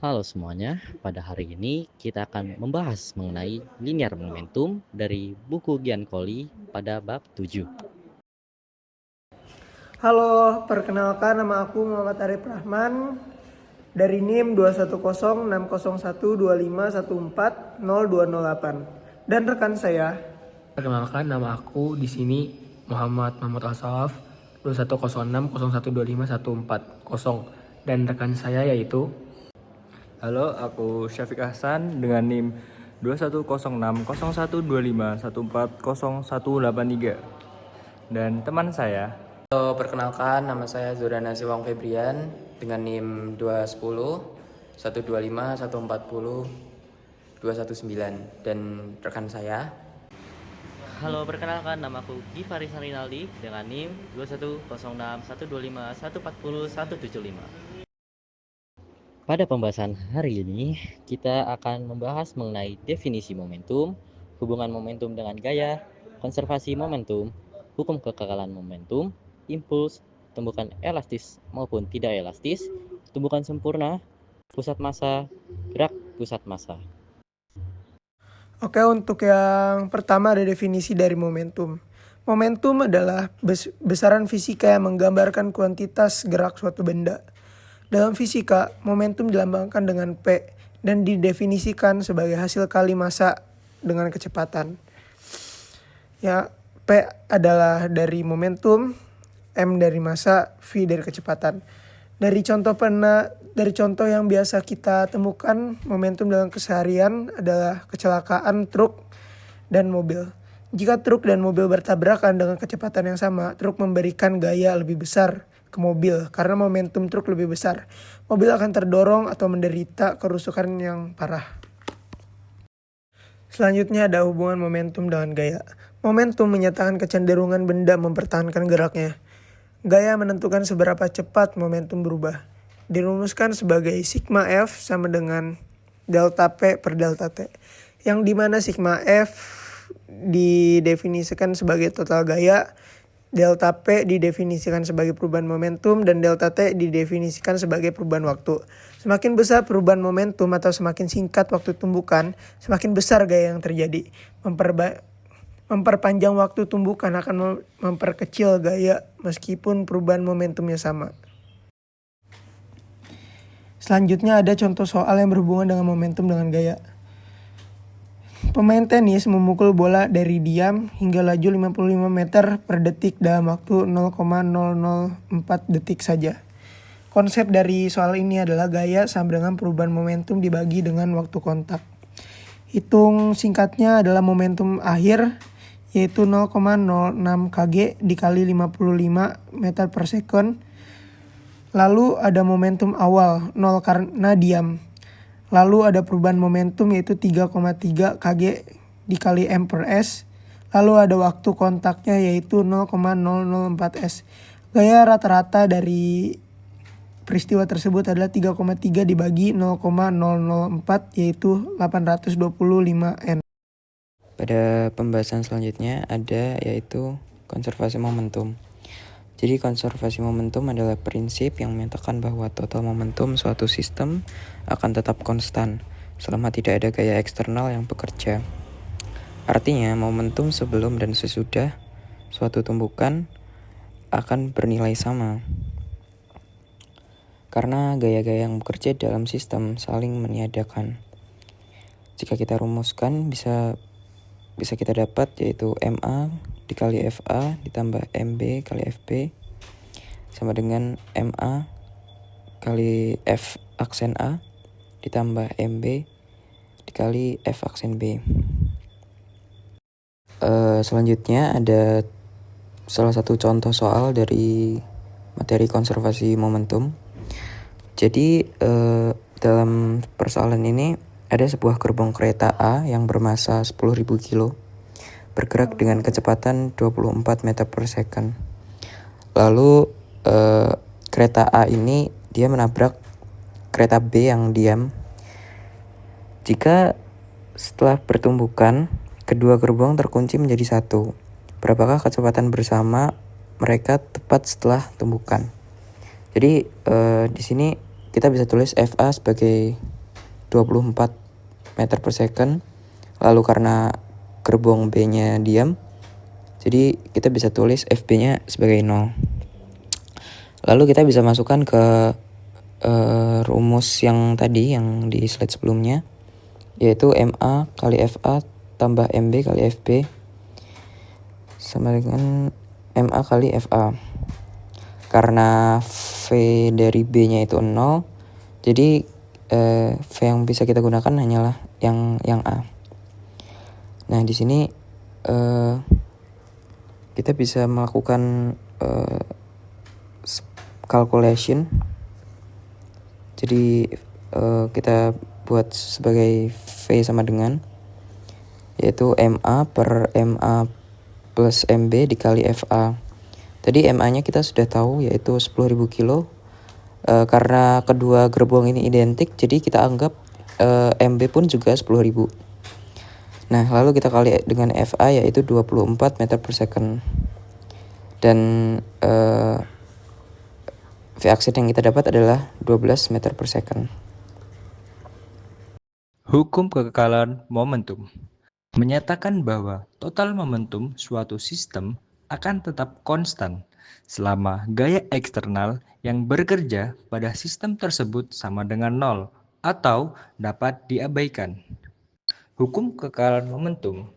Halo semuanya, pada hari ini kita akan membahas mengenai linear momentum dari buku Giancoli pada bab 7. Halo, perkenalkan nama aku Muhammad Arif Rahman dari NIM 210601251402008 dan rekan saya. Perkenalkan, nama aku di sini Muhammad Al-Sawaf 2106012514 dan rekan saya yaitu Halo, aku Syafiq Hasan dengan NIM 21060125140183 dan teman saya. Halo, perkenalkan nama saya Zurana Siwang Febrian dengan NIM 210 125 140 219 dan rekan saya. Halo, perkenalkan nama aku Gifaris Rinaldi dengan NIM 2106125140175. Pada pembahasan hari ini, kita akan membahas mengenai definisi momentum, hubungan momentum dengan gaya, konservasi momentum, hukum kekekalan momentum, impuls, tumbukan elastis maupun tidak elastis, tumbukan sempurna, pusat massa, gerak pusat massa. Oke, untuk yang pertama ada definisi dari momentum. Momentum adalah besaran fisika yang menggambarkan kuantitas gerak suatu benda. Dalam fisika, momentum dilambangkan dengan P dan didefinisikan sebagai hasil kali massa dengan kecepatan. Ya, P adalah dari momentum, M dari massa, V dari kecepatan. Dari contoh yang biasa kita temukan momentum dalam keseharian adalah kecelakaan truk dan mobil. Jika truk dan mobil bertabrakan dengan kecepatan yang sama, truk memberikan gaya lebih besar ke mobil karena momentum truk lebih besar. Mobil akan terdorong atau menderita kerusakan yang parah. Selanjutnya ada hubungan momentum dengan gaya. Momentum menyatakan kecenderungan benda mempertahankan geraknya. Gaya menentukan seberapa cepat momentum berubah. Dirumuskan sebagai sigma F sama dengan delta P per delta T. Yang dimana sigma F didefinisikan sebagai total gaya, delta P didefinisikan sebagai perubahan momentum, dan delta T didefinisikan sebagai perubahan waktu. Semakin besar perubahan momentum atau semakin singkat waktu tumbukan, semakin besar gaya yang terjadi. Memperpanjang waktu tumbukan akan memperkecil gaya meskipun perubahan momentumnya sama. Selanjutnya ada contoh soal yang berhubungan dengan momentum dengan gaya. Pemain tenis memukul bola dari diam hingga laju 55 meter per detik dalam waktu 0,004 detik saja. Konsep dari soal ini adalah gaya sama dengan perubahan momentum dibagi dengan waktu kontak. Hitung singkatnya adalah momentum akhir, yaitu 0,06 kg dikali 55 meter per second. Lalu ada momentum awal, 0 karena diam. Lalu ada perubahan momentum yaitu 3,3 kg dikali m per s. Lalu ada waktu kontaknya yaitu 0,004 s. Gaya rata-rata dari peristiwa tersebut adalah 3,3 dibagi 0,004 yaitu 825 n. Pada pembahasan selanjutnya ada yaitu konservasi momentum. Jadi konservasi momentum adalah prinsip yang menyatakan bahwa total momentum suatu sistem akan tetap konstan selama tidak ada gaya eksternal yang bekerja. Artinya momentum sebelum dan sesudah suatu tumbukan akan bernilai sama. Karena gaya-gaya yang bekerja dalam sistem saling meniadakan. Jika kita rumuskan bisa kita dapat yaitu MA dikali FA ditambah MB kali FB sama dengan MA kali F aksen A ditambah MB dikali F aksen B. Selanjutnya ada salah satu contoh soal dari materi konservasi momentum. Jadi dalam persoalan ini ada sebuah gerbong kereta A yang bermassa 10.000 kilo bergerak dengan kecepatan 24 meter per second. Lalu kereta A ini dia menabrak kereta B yang diam. Jika setelah pertumbukan, kedua gerbong terkunci menjadi satu. Berapakah kecepatan bersama mereka tepat setelah tumbukan? Jadi di sini kita bisa tulis FA sebagai 24 meter per second. Lalu karena gerbong B-nya diam, jadi kita bisa tulis FB-nya sebagai 0. Lalu kita bisa masukkan ke rumus yang tadi yang di slide sebelumnya, yaitu MA kali FA tambah MB kali FB sama dengan MA kali FA. Karena V dari B-nya itu 0, jadi V yang bisa kita gunakan hanyalah yang A. Nah, di sini kita bisa melakukan calculation. Jadi kita buat sebagai V sama dengan, yaitu MA per MA plus MB dikali FA. Tadi MA-nya kita sudah tahu, yaitu 10.000 kilo. Karena kedua gerbong ini identik, jadi kita anggap MB pun juga 10.000. Nah, lalu kita kali dengan FA, yaitu 24 meter per second. Dan V aksen yang kita dapat adalah 12 meter per second. Hukum kekekalan momentum menyatakan bahwa total momentum suatu sistem akan tetap konstan selama gaya eksternal yang bekerja pada sistem tersebut sama dengan 0 atau dapat diabaikan. Hukum kekekalan momentum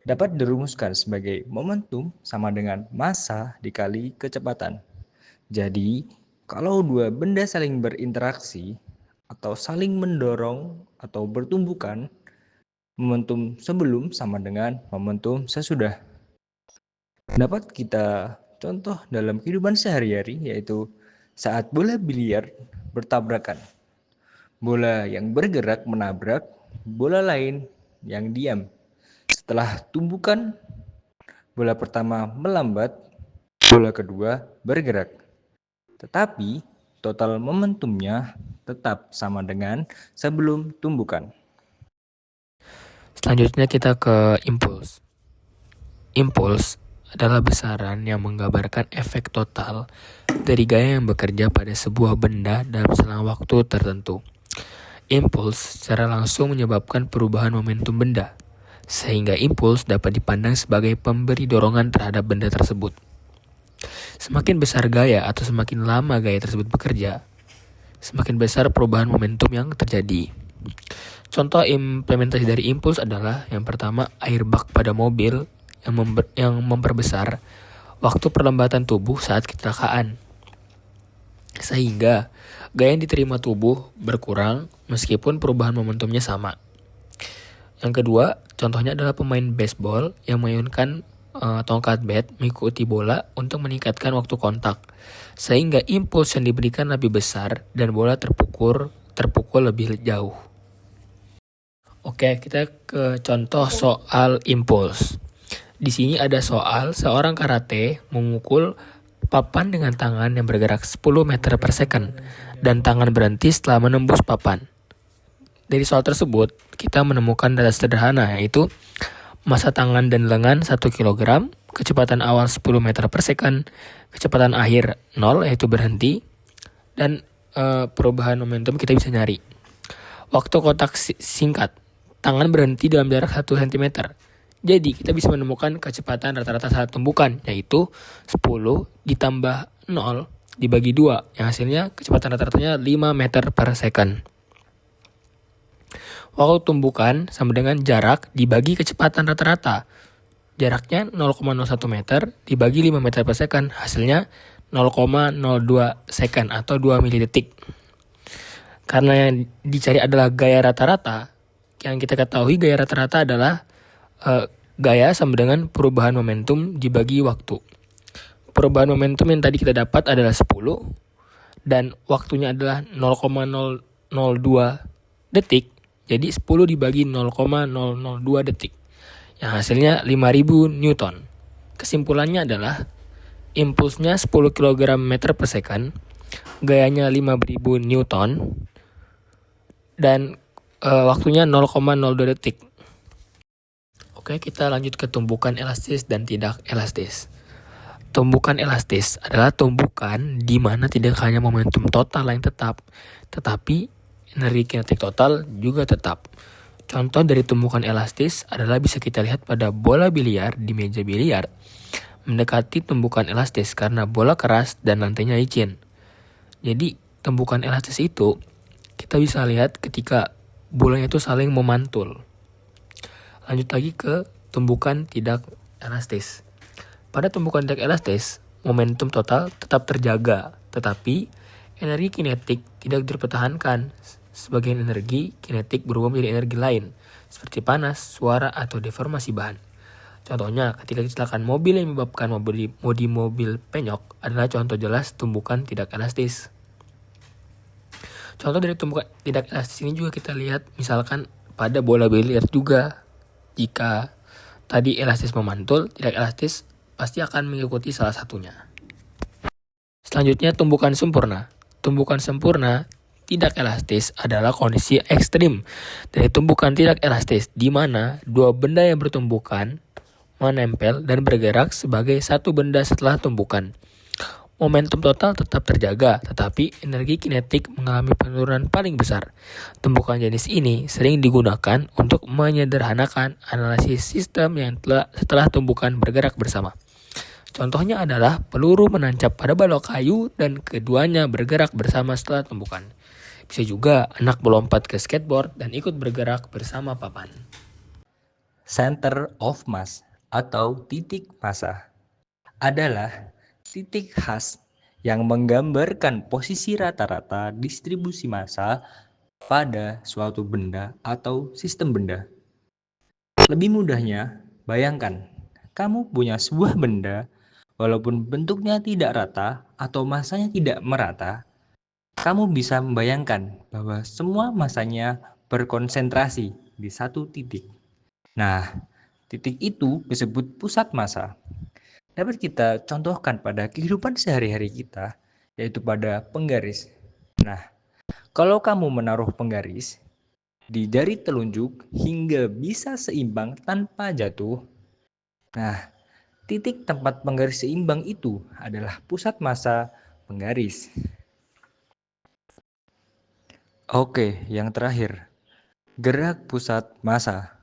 dapat dirumuskan sebagai momentum sama dengan massa dikali kecepatan. Jadi, kalau dua benda saling berinteraksi atau saling mendorong atau bertumbukan, momentum sebelum sama dengan momentum sesudah. Dapat kita contoh dalam kehidupan sehari-hari, yaitu saat bola biliar bertabrakan. Bola yang bergerak menabrak bola lain yang diam. Setelah tumbukan, bola pertama melambat, bola kedua bergerak. Tetapi total momentumnya tetap sama dengan sebelum tumbukan. Selanjutnya kita ke impuls. Impuls adalah besaran yang menggambarkan efek total dari gaya yang bekerja pada sebuah benda dalam selang waktu tertentu. Impuls secara langsung menyebabkan perubahan momentum benda, sehingga impuls dapat dipandang sebagai pemberi dorongan terhadap benda tersebut. Semakin besar gaya atau semakin lama gaya tersebut bekerja, semakin besar perubahan momentum yang terjadi. Contoh implementasi dari impuls adalah yang pertama, airbag pada mobil yang memperbesar waktu perlambatan tubuh saat kecelakaan, sehingga gaya yang diterima tubuh berkurang meskipun perubahan momentumnya sama. Yang kedua, contohnya adalah pemain baseball yang mengayunkan tongkat bat mengikuti bola untuk meningkatkan waktu kontak, sehingga impuls yang diberikan lebih besar dan bola terpukul lebih jauh. Oke, kita ke contoh soal impuls. Di sini ada soal seorang karate memukul papan dengan tangan yang bergerak 10 meter per second dan tangan berhenti setelah menembus papan. Dari soal tersebut, kita menemukan data sederhana, yaitu massa tangan dan lengan 1 kg, kecepatan awal 10 meter per second, kecepatan akhir 0 yaitu berhenti, dan perubahan momentum kita bisa nyari. Waktu kontak singkat, tangan berhenti dalam jarak 1 cm. Jadi kita bisa menemukan kecepatan rata-rata saat tumbukan, yaitu 10 ditambah 0 dibagi 2, yang hasilnya kecepatan rata-ratanya 5 meter per second. Waktu tumbukan sama dengan jarak dibagi kecepatan rata-rata. Jaraknya 0,01 meter dibagi 5 meter per second, hasilnya 0,02 second atau 2 milidetik. Karena yang dicari adalah gaya rata-rata, yang kita ketahui gaya rata-rata adalah gaya sama dengan perubahan momentum dibagi waktu. Perubahan momentum yang tadi kita dapat adalah 10 dan waktunya adalah 0,002 detik. Jadi 10 dibagi 0,002 detik, yang hasilnya 5000 Newton. Kesimpulannya adalah impulsnya 10 kg meter per second, gayanya 5000 Newton, dan waktunya 0,02 detik. Oke, kita lanjut ke tumbukan elastis dan tidak elastis. Tumbukan elastis adalah tumbukan di mana tidak hanya momentum total yang tetap, tetapi energi kinetik total juga tetap. Contoh dari tumbukan elastis adalah bisa kita lihat pada bola biliar di meja biliar mendekati tumbukan elastis karena bola keras dan lantainya licin. Jadi tumbukan elastis itu kita bisa lihat ketika bolanya itu saling memantul. Lanjut lagi ke tumbukan tidak elastis. Pada tumbukan tidak elastis, momentum total tetap terjaga, tetapi energi kinetik tidak dipertahankan. Sebagian energi kinetik berubah menjadi energi lain, seperti panas, suara, atau deformasi bahan. Contohnya, ketika kecelakaan mobil yang menyebabkan mobil penyok adalah contoh jelas tumbukan tidak elastis. Contoh dari tumbukan tidak elastis ini juga kita lihat misalkan pada bola biliar juga. Jika tadi elastis memantul, tidak elastis pasti akan mengikuti salah satunya. Selanjutnya tumbukan sempurna. Tumbukan sempurna tidak elastis adalah kondisi ekstrim dari tumbukan tidak elastis di mana dua benda yang bertumbukan menempel dan bergerak sebagai satu benda setelah tumbukan. Momentum total tetap terjaga, tetapi energi kinetik mengalami penurunan paling besar. Tumbukan jenis ini sering digunakan untuk menyederhanakan analisis sistem yang setelah tumbukan bergerak bersama. Contohnya adalah peluru menancap pada balok kayu dan keduanya bergerak bersama setelah tumbukan. Bisa juga anak melompat ke skateboard dan ikut bergerak bersama papan. Center of mass atau titik massa adalah titik khas yang menggambarkan posisi rata-rata distribusi massa pada suatu benda atau sistem benda. Lebih mudahnya, bayangkan kamu punya sebuah benda, walaupun bentuknya tidak rata atau massanya tidak merata, kamu bisa membayangkan bahwa semua massanya berkonsentrasi di satu titik. Nah, titik itu disebut pusat massa. Dapat kita contohkan pada kehidupan sehari-hari kita, yaitu pada penggaris. Nah, kalau kamu menaruh penggaris di jari telunjuk hingga bisa seimbang tanpa jatuh, nah, titik tempat penggaris seimbang itu adalah pusat massa penggaris. Oke, yang terakhir, gerak pusat massa.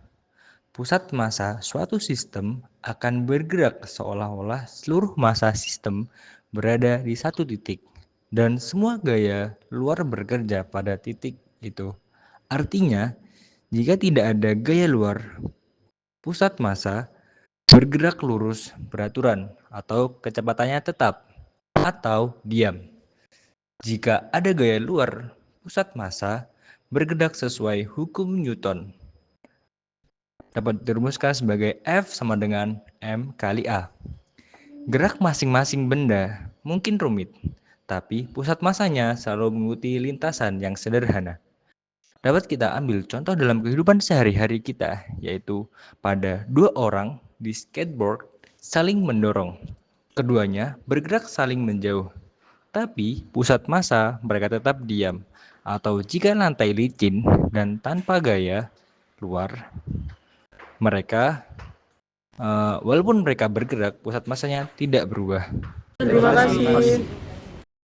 Pusat massa suatu sistem akan bergerak seolah-olah seluruh massa sistem berada di satu titik dan semua gaya luar bekerja pada titik itu. Artinya, jika tidak ada gaya luar, pusat massa bergerak lurus beraturan atau kecepatannya tetap atau diam. Jika ada gaya luar, pusat massa bergerak sesuai hukum Newton. Dapat dirumuskan sebagai F sama dengan M kali A. Gerak masing-masing benda mungkin rumit, tapi pusat massanya selalu mengikuti lintasan yang sederhana. Dapat kita ambil contoh dalam kehidupan sehari-hari kita, yaitu pada dua orang di skateboard saling mendorong. Keduanya bergerak saling menjauh, tapi pusat massa mereka tetap diam. Atau jika lantai licin dan tanpa gaya luar, mereka walaupun mereka bergerak, pusat massanya tidak berubah. Terima kasih.